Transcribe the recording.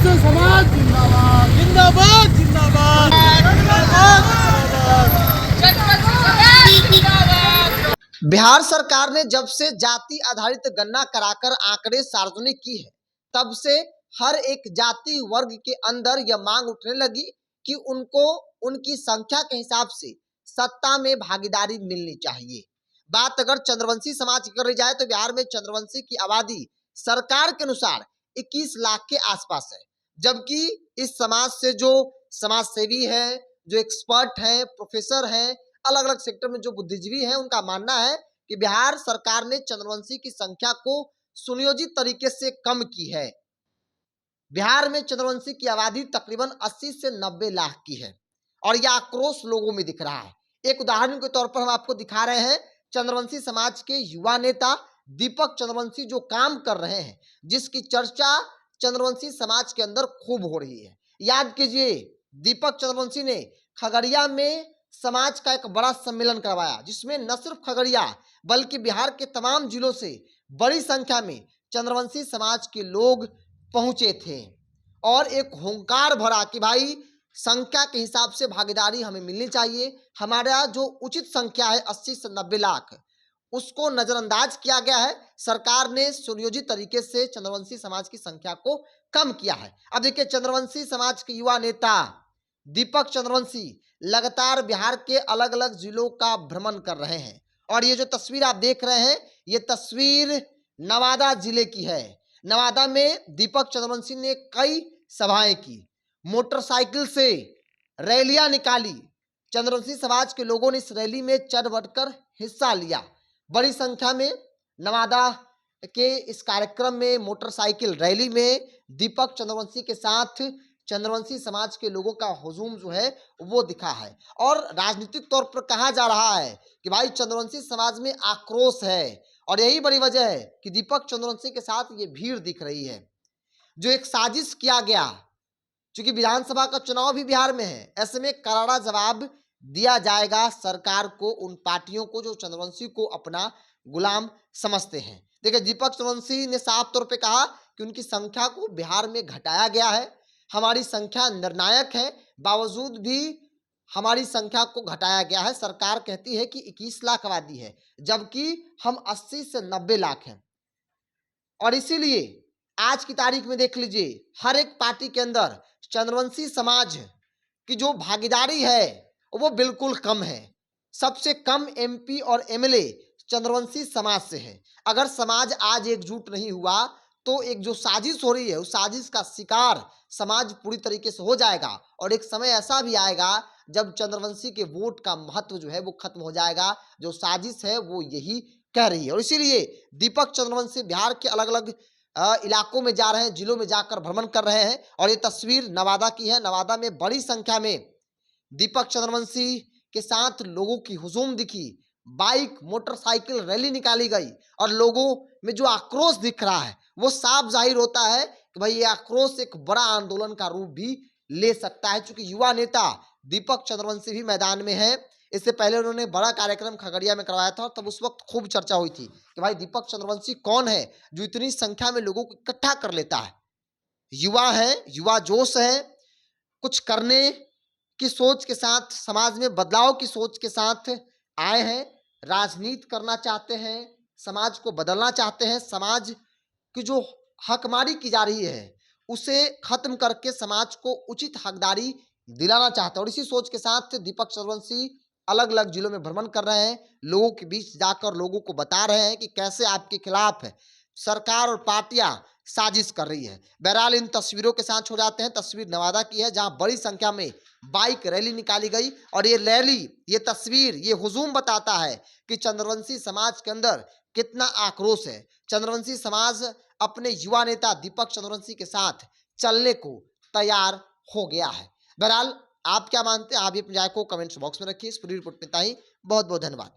चंद्रवंशी समाज जिंदाबाद जिंदाबाद जिंदाबाद जिंदाबाद। बिहार सरकार ने जब से जाति आधारित गणना कराकर आंकड़े सार्वजनिक की है, तब से हर एक जाति वर्ग के अंदर यह मांग उठने लगी कि उनको उनकी संख्या के हिसाब से सत्ता में भागीदारी मिलनी चाहिए। बात अगर चंद्रवंशी समाज की करी जाए तो बिहार में चंद्रवंशी की आबादी सरकार के अनुसार 21 लाख के आसपास है, जबकि इस समाज से जो समाज सेवी है, जो एक्सपर्ट हैं, प्रोफेसर हैं, अलग अलग सेक्टर में जो बुद्धिजीवी हैं, उनका मानना है कि बिहार सरकार ने चंद्रवंशी की संख्या को सुनियोजित तरीके से कम की है। बिहार में चंद्रवंशी की आबादी तकरीबन 80 से 90 लाख की है और यह आक्रोश लोगों में दिख रहा है। एक उदाहरण के तौर पर हम आपको दिखा रहे हैं, चंद्रवंशी समाज के युवा नेता दीपक चंद्रवंशी जो काम कर रहे हैं, जिसकी चर्चा चंद्रवंशी समाज के अंदर खूब हो रही है। याद कीजिए, दीपक चंद्रवंशी ने खगड़िया में समाज का एक बड़ा सम्मेलन करवाया, जिसमें न सिर्फ खगड़िया बल्कि बिहार के तमाम जिलों से बड़ी संख्या में चंद्रवंशी समाज के लोग पहुंचे थे और एक हुंकार भरा कि भाई संख्या के हिसाब से भागीदारी हमें मिलनी चाहिए। हमारा जो उचित संख्या है 80 से 90 लाख, उसको नजरअंदाज किया गया है। सरकार ने सुनियोजित तरीके से चंद्रवंशी समाज की संख्या को कम किया है। अब देखिए, चंद्रवंशी समाज के युवा नेता दीपक चंद्रवंशी लगातार बिहार के अलग अलग जिलों का भ्रमण कर रहे हैं और ये जो तस्वीर आप देख रहे हैं, ये तस्वीर नवादा जिले की है। नवादा में दीपक चंद्रवंशी ने कई सभाएं की, मोटरसाइकिल से रैलियां निकाली। चंद्रवंशी समाज के लोगों ने इस रैली में चढ़ बढ़कर हिस्सा लिया। बड़ी संख्या में नवादा के इस कार्यक्रम में, मोटरसाइकिल रैली में दीपक चंद्रवंशी के साथ चंद्रवंशी समाज के लोगों का हुजूम जो है वो दिखा है और राजनीतिक तौर पर कहा जा रहा है कि भाई चंद्रवंशी समाज में आक्रोश है और यही बड़ी वजह है कि दीपक चंद्रवंशी के साथ ये भीड़ दिख रही है। जो एक साजिश किया गया, क्योंकि विधानसभा का चुनाव भी बिहार में है, ऐसे में करारा जवाब दिया जाएगा सरकार को, उन पार्टियों को जो चंद्रवंशी को अपना गुलाम समझते हैं। देखिए, दीपक चंद्रवंशी ने साफ तौर पे कहा कि उनकी संख्या को बिहार में घटाया गया है। हमारी संख्या निर्णायक है, बावजूद भी हमारी संख्या को घटाया गया है। सरकार कहती है कि 21 लाख आबादी है, जबकि हम 80 से 90 लाख हैं और इसीलिए आज की तारीख में देख लीजिए, हर एक पार्टी के अंदर चंद्रवंशी समाज की जो भागीदारी है वो बिल्कुल कम है। सबसे कम एमपी और एमएलए चंद्रवंशी समाज से है। अगर समाज आज एकजुट नहीं हुआ तो एक जो साजिश हो रही है, उस साजिश का शिकार समाज पूरी तरीके से हो जाएगा और एक समय ऐसा भी आएगा जब चंद्रवंशी के वोट का महत्व जो है वो खत्म हो जाएगा। जो साजिश है वो यही कह रही है और इसीलिए दीपक चंद्रवंशी बिहार के अलग अलग इलाकों में जा रहे हैं, जिलों में जाकर भ्रमण कर रहे हैं और ये तस्वीर नवादा की है। नवादा में बड़ी संख्या में दीपक चंद्रवंशी के साथ लोगों की हुजूम दिखी, बाइक मोटरसाइकिल रैली निकाली गई और लोगों में जो आक्रोश दिख रहा है वो साफ जाहिर होता है कि भाई ये आक्रोश एक बड़ा आंदोलन का रूप भी ले सकता है। चूंकि युवा नेता दीपक चंद्रवंशी भी मैदान में है। इससे पहले उन्होंने बड़ा कार्यक्रम खगड़िया में करवाया था और तब उस वक्त खूब चर्चा हुई थी कि भाई दीपक चंद्रवंशी कौन है जो इतनी संख्या में लोगों को इकट्ठा कर लेता है। युवा है, युवा जोश है, कुछ करने की सोच के साथ, समाज में बदलाव की सोच के साथ आए हैं, राजनीति करना चाहते हैं, समाज को बदलना चाहते हैं। समाज की जो हकमारी की जा रही है उसे खत्म करके समाज को उचित हकदारी दिलाना चाहते हैं और इसी सोच के साथ दीपक चंद्रवंशी अलग अलग जिलों में भ्रमण कर रहे हैं, लोगों के बीच जाकर लोगों को बता रहे हैं कि कैसे आपके खिलाफ सरकार और पार्टियां साजिश कर रही है। बहरहाल इन तस्वीरों के साथ हो जाते हैं। तस्वीर नवादा की है, जहां बड़ी संख्या में बाइक रैली निकाली गई और ये रैली, ये तस्वीर, ये हुजूम बताता है कि चंद्रवंशी समाज के अंदर कितना आक्रोश है। चंद्रवंशी समाज अपने युवा नेता दीपक चंद्रवंशी के साथ चलने को तैयार हो गया है। बहरहाल आप क्या मानते हैं, आप भी अपनी राय को कमेंट्स बॉक्स में रखिए। इस पूरी रिपोर्ट में इतना ही। बहुत बहुत धन्यवाद।